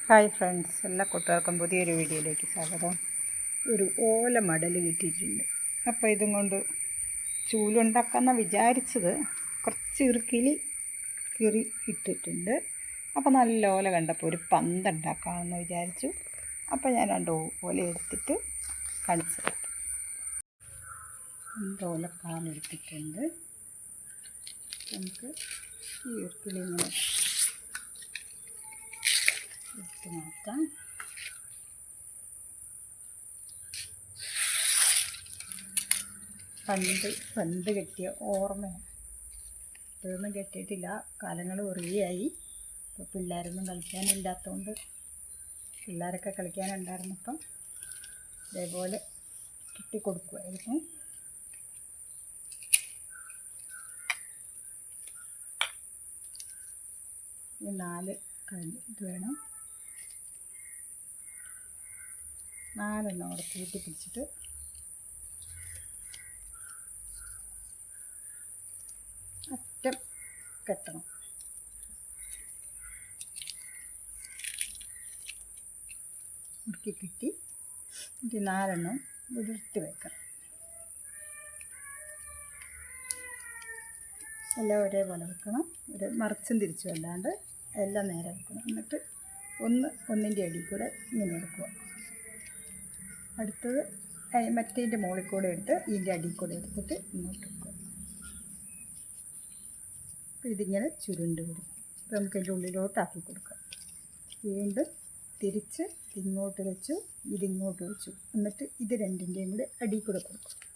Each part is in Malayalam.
ഹായ് ഫ്രണ്ട്സ്, എല്ലാ കൂട്ടുകാർക്കും പുതിയൊരു വീഡിയോയിലേക്ക് സ്വാഗതം. ഒരു ഓല മടൽ കിട്ടിയിട്ടുണ്ട്. അപ്പോൾ ഇതും കൊണ്ട് ചൂലുണ്ടാക്കാമെന്നാണ് വിചാരിച്ചത്. കുറച്ച് ഇറുക്കിലി കീറി ഇട്ടിട്ടുണ്ട്. അപ്പോൾ നല്ല ഓല കണ്ടപ്പോൾ ഒരു പന്തുണ്ടാക്കാമെന്ന് വിചാരിച്ചു. അപ്പോൾ ഞാൻ 2 ഓല എടുത്തിട്ട് കാണിച്ചു തരാം. 2 ഓലക്കാലെടുത്തിട്ടുണ്ട്. നമുക്ക് ഈ ഇറുക്കിലി ഇങ്ങനെ എടുത്ത് നോക്കാം. പണ്ട് കെട്ടിയ ഓർമ്മയാണ്. ഇപ്പോഴൊന്നും കെട്ടിയിട്ടില്ല, കാലങ്ങൾ കുറേയായി. ഇപ്പോൾ പിള്ളേരൊന്നും കളിക്കാനില്ലാത്തതുകൊണ്ട് പിള്ളേരൊക്കെ കളിക്കാനുണ്ടായിരുന്നപ്പം ഇതേപോലെ കെട്ടിക്കൊടുക്കുമായിരുന്നു. ഈ 4 ഇത് വേണം. 4 എണ്ണം കൂടെ കൂട്ടി പിടിച്ചിട്ട് അറ്റം കെട്ടണം. മുറുക്കി കിട്ടി. ഇത് 4 എണ്ണം വിടർത്തി വെക്കണം. എല്ലാം ഒരേപോലെ വെക്കണം. ഒരു മറിച്ചും തിരിച്ചും അല്ലാണ്ട് എല്ലാം നേരെ വെക്കണം. എന്നിട്ട് ഒന്നിൻ്റെ അടിയിൽ കൂടെ ഇങ്ങനെ എടുക്കുക. അടുത്തത് മറ്റേതിൻ്റെ മുകളിൽ കൂടെ എടുത്ത് ഇതിൻ്റെ അടിയിൽ കൂടെ എടുത്തിട്ട് ഇങ്ങോട്ട് വെക്കുക. അപ്പോൾ ഇതിങ്ങനെ ചുരുണ്ട് വരും. അപ്പോൾ നമുക്ക് ഇതിൻ്റെ ഉള്ളിലോട്ടാക്കി കൊടുക്കാം. വീണ്ടും തിരിച്ച് ഇങ്ങോട്ട് വെച്ചു, ഇതിങ്ങോട്ട് വെച്ചു. എന്നിട്ട് ഇത് രണ്ടിൻ്റെയും കൂടെ അടിയിൽ കൂടെ കൊടുക്കും.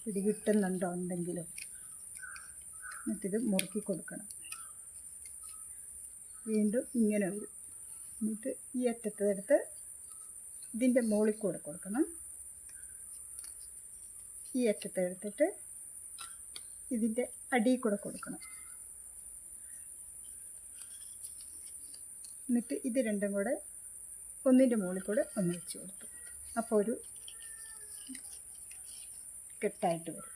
പിടി കിട്ടുന്നുണ്ടോ ഉണ്ടെങ്കിലും. എന്നിട്ടിത് മുറുക്കി കൊടുക്കണം. വീണ്ടും ഇങ്ങനെ വരും. എന്നിട്ട് ഈ അറ്റത്തെടുത്ത് ഇതിൻ്റെ മുകളിൽ കൂടെ കൊടുക്കണം. ഈ അറ്റത്തെടുത്തിട്ട് ഇതിൻ്റെ അടിയിൽ കൂടെ കൊടുക്കണം. എന്നിട്ട് ഇത് രണ്ടും കൂടെ ഒന്നിൻ്റെ മുകളിൽ കൂടെ ഒന്ന് വെച്ച് കൊടുത്തു. അപ്പോൾ ഒരു കെട്ടായിട്ട് വരും.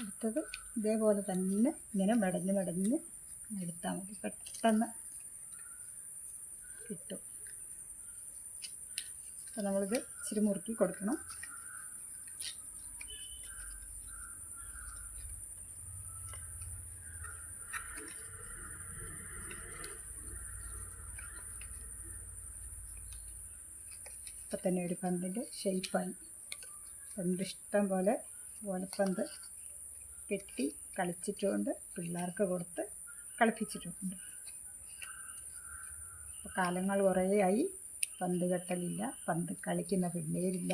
അടുത്തത് ഇതേപോലെ തന്നെ ഇങ്ങനെ മടഞ്ഞ് എടുത്താൽ മതി. പെട്ടെന്ന് കിട്ടും. അപ്പോൾ നമ്മളിത് ഇച്ചിരി മുറുക്കി കൊടുക്കണം. ഇപ്പം തന്നെ ഒരു പന്തിൻ്റെ ഷേപ്പായി. പണ്ട് ഇഷ്ടം പോലെ ഓലപ്പന്ത് കെട്ടി കളിച്ചിട്ടുമുണ്ട്, പിള്ളേർക്ക് കൊടുത്ത് കളിപ്പിച്ചിട്ടുമുണ്ട്. അപ്പോൾ കാലങ്ങൾ കുറേയായി പന്ത് കെട്ടലില്ല, പന്ത് കളിക്കുന്ന പിള്ളേരില്ല.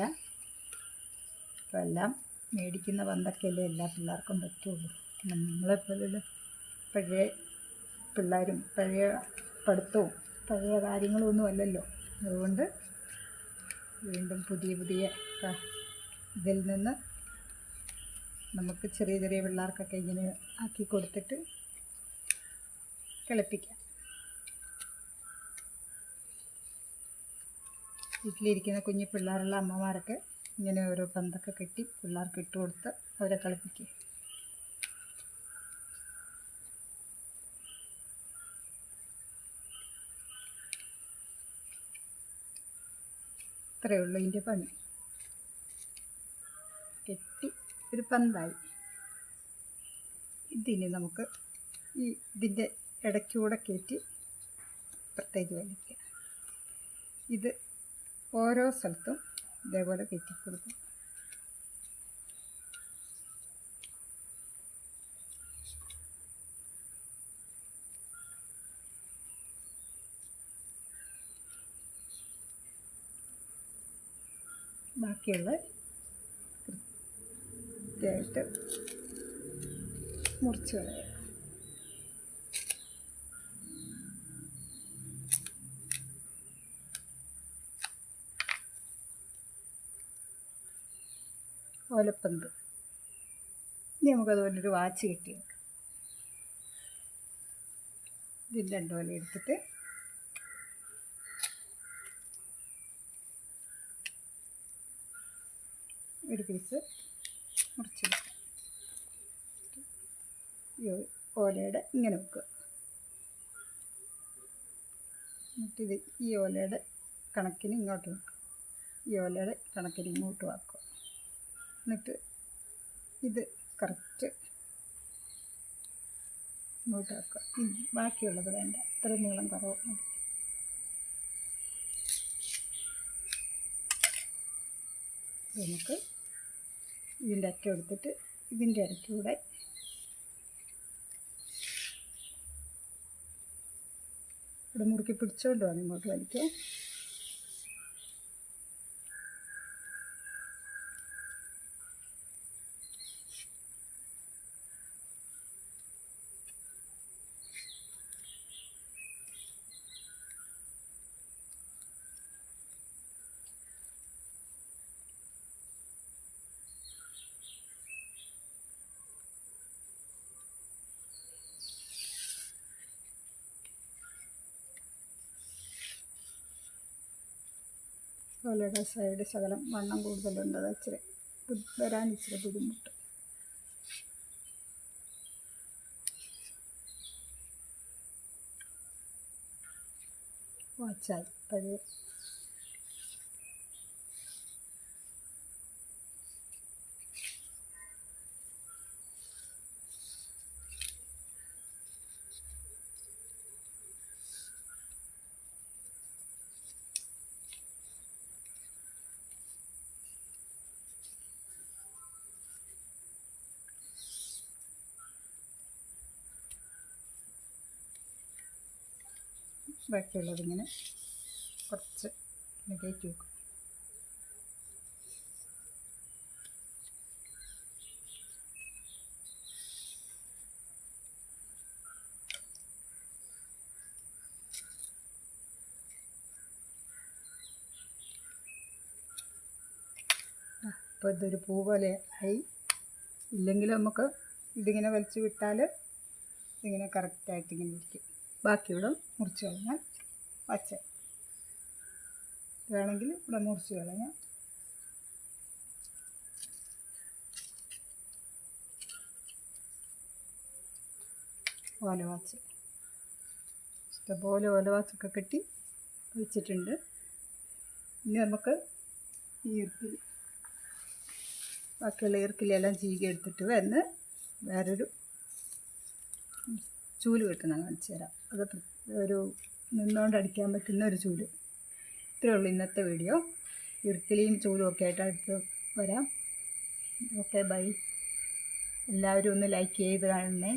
അപ്പോൾ എല്ലാം മേടിക്കുന്ന പന്തൊക്കെയല്ലേ എല്ലാ പിള്ളേർക്കും പറ്റുള്ളൂ. നമ്മളെപ്പോലുള്ള പഴയ പിള്ളേരും പഴയ പഠിത്തവും പഴയ കാര്യങ്ങളൊന്നും അല്ലല്ലോ. അതുകൊണ്ട് വീണ്ടും പുതിയ ഇതിൽ നിന്ന് നമുക്ക് ചെറിയ പിള്ളേർക്കൊക്കെ ഇങ്ങനെ ആക്കി കൊടുത്തിട്ട് കളിപ്പിക്കാം. വീട്ടിലിരിക്കുന്ന കുഞ്ഞു പിള്ളേരുള്ള അമ്മമാരൊക്കെ ഇങ്ങനെ ഓരോ പന്തൊക്കെ കെട്ടി പിള്ളേർക്ക് ഇട്ട് കൊടുത്ത് അവരെ കളിപ്പിക്കുക. ഇത്രയേ ഉള്ളൂ ഇതിൻ്റെ പണി. കെട്ടി ഒരു പന്തായി. ഇതിന് നമുക്ക് ഇതിൻ്റെ ഇടയ്ക്കൂടെ കയറ്റി പുറത്തേക്ക് വലിക്കുക. ഇത് ഓരോ സ്ഥലത്തും ഇതേപോലെ കെറ്റിക്കൊടുക്കും. ബാക്കിയുള്ള കൃത്യമായിട്ട് മുറിച്ച് കളയുക. ഓലപ്പന്ത്. ഇനി നമുക്കതുപോലെ ഒരു വാച്ച് കെട്ടി വെക്കാം. ഇതിൽ 2 ഓല എടുത്തിട്ട് ഒരു പീസ് മുറിച്ചെടുക്കുക. ഈ ഓലയുടെ ഇങ്ങനെ വെക്കുക. എന്നിട്ടിത് ഈ ഓലയുടെ കണക്കിന് ഇങ്ങോട്ട് വെക്കുക. ഈ ഓലയുടെ കണക്കിന് ഇങ്ങോട്ട് വെക്കുക. എന്നിട്ട് ഇത് കറക്റ്റ് ഇങ്ങോട്ട് വെക്കുക. ബാക്കിയുള്ളത് വേണ്ട, ഇത്ര നീളം കുറവ് മതി. നമുക്ക് ഇതിൻ്റെ അറ്റം എടുത്തിട്ട് ഇതിൻ്റെ ഇടയ്ക്കൂടെ ഇവിടെ മുറുക്കി പിടിച്ചുകൊണ്ട് വേണം ഇങ്ങോട്ട് വലിക്കാൻ. ഓലയുടെ സൈഡ് ശകലം വണ്ണം കൂടുതലുണ്ട്, അത് ഇച്ചിരി വരാൻ ഇച്ചിരി ബുദ്ധിമുട്ട്. വാച്ചായി പഴയ ബാക്കിയുള്ളതിങ്ങനെ കുറച്ച് കയറ്റി വെക്കും. അപ്പോൾ ഇതൊരു പൂ പോലെ ആയി. ഇല്ലെങ്കിൽ നമുക്ക് ഇതിങ്ങനെ വലിച്ചു വിട്ടാൽ ഇതിങ്ങനെ കറക്റ്റായിട്ട് ഇങ്ങനെ ഇരിക്കും. ബാക്കിയുടെ മുറിച്ച് കളഞ്ഞാൽ വച്ച വേണമെങ്കിൽ ഇവിടെ മുറിച്ച് കളഞ്ഞാൽ ഓലവാച്ച്. ഇഷ്ടംപോലെ ഓലവാച്ചൊക്കെ കെട്ടി വെച്ചിട്ടുണ്ട്. ഇനി നമുക്ക് ഈ ഈർക്കിൽ ബാക്കിയുള്ള ഈർക്കിലെല്ലാം ചീകി എടുത്തിട്ട് വന്ന് വേറൊരു ചൂല് കെട്ടുന്ന കാണിച്ചു തരാം. അത് ഒരു നിന്നുകൊണ്ട് അടിക്കാൻ പറ്റുന്ന ഒരു ചൂല്. ഇത്രയേ ഉള്ളൂ ഇന്നത്തെ വീഡിയോ. ഈർക്കിലിയും ചൂലും ഒക്കെ ആയിട്ട് അടുത്ത് വരാം. Okay, bye. എല്ലാവരും ഒന്ന് ലൈക്ക് ചെയ്ത് കാണണേ.